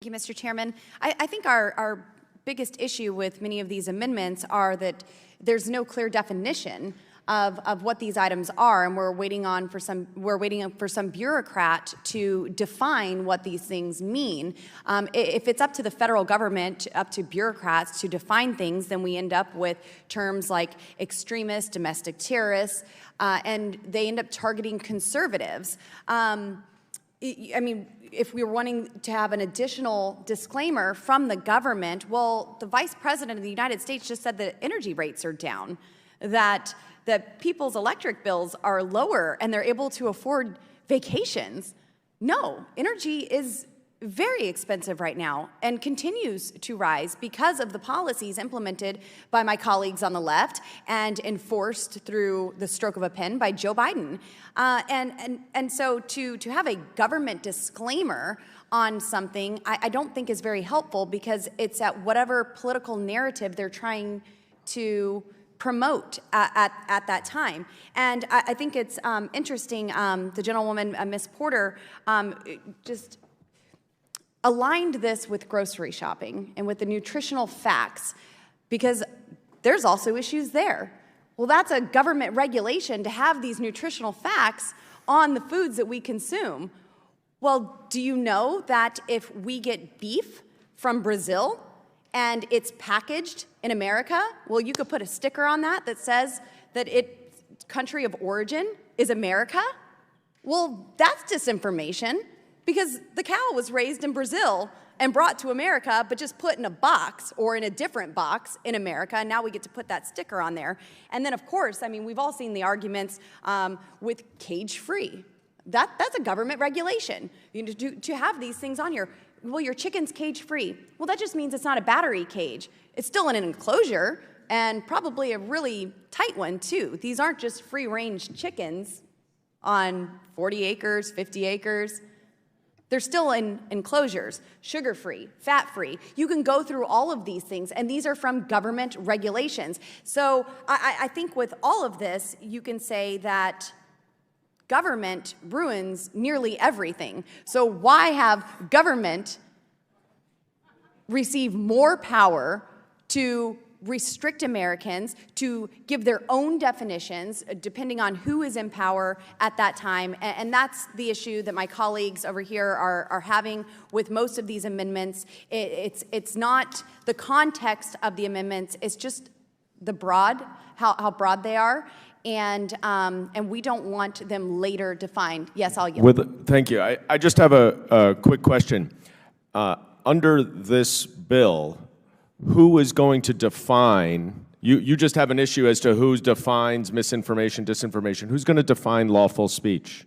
you, Mr. Chairman. I think our biggest issue with many of these amendments are that there's no clear definition of what these items are, and we're waiting for some bureaucrat to define what these things mean. If it's up to the federal government, up to bureaucrats to define things, then we end up with terms like extremists, domestic terrorists, and they end up targeting conservatives. I mean, if we were wanting to have an additional disclaimer from the government, well, the Vice President of the United States just said that energy rates are down, that people's electric bills are lower and they're able to afford vacations. No, energy is very expensive right now and continues to rise because of the policies implemented by my colleagues on the left and enforced through the stroke of a pen by Joe Biden. And so to have a government disclaimer on something, I don't think is very helpful, because it's at whatever political narrative they're trying to promote at that time. And I think it's interesting, the gentlewoman, Ms. Porter, just aligned this with grocery shopping and with the nutritional facts, because there's also issues there. Well, that's a government regulation to have these nutritional facts on the foods that we consume. Well, do you know that if we get beef from Brazil and it's packaged in America, well, you could put a sticker on that that says that its country of origin is America? Well, that's disinformation, because the cow was raised in Brazil and brought to America, but just put in a box or in a different box in America, and now we get to put that sticker on there. And then, of course, I mean, we've all seen the arguments with cage-free. That's a government regulation, to have these things on here. Well, your chicken's cage-free. Well, that just means it's not a battery cage. It's still in an enclosure, and probably a really tight one, too. These aren't just free-range chickens on 40 acres, 50 acres. They're still in enclosures, sugar-free, fat-free. You can go through all of these things, and these are from government regulations. So I think with all of this, you can say that government ruins nearly everything. So why have government receive more power to restrict Americans, to give their own definitions depending on who is in power at that time? And that's the issue that my colleagues over here are having with most of these amendments. It's not the context of the amendments, it's just the how broad they are. And we don't want them later defined. Yes, I'll yield. Thank you. I just have a quick question. Under this bill, who is going to define, you just have an issue as to who defines misinformation, disinformation. Who's going to define lawful speech?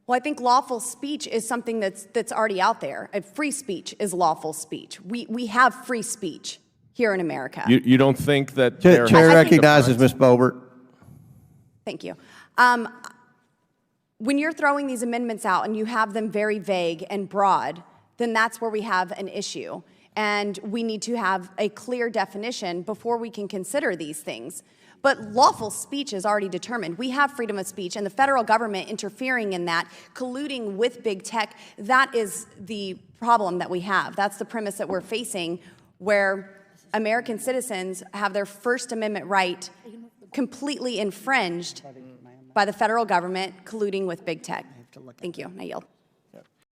Well, I think lawful speech is something that's already out there. Free speech is lawful speech. We have free speech here in America. You don't think that Chair recognizes Ms. Boebert. Thank you. When you're throwing these amendments out and you have them very vague and broad, then that's where we have an issue. And we need to have a clear definition before we can consider these things. But lawful speech is already determined. We have freedom of speech, and the federal government interfering in that, colluding with big tech, that is the problem that we have. That's the premise that we're facing, where American citizens have their First Amendment right completely infringed by the federal government colluding with big tech. Thank you. I yield.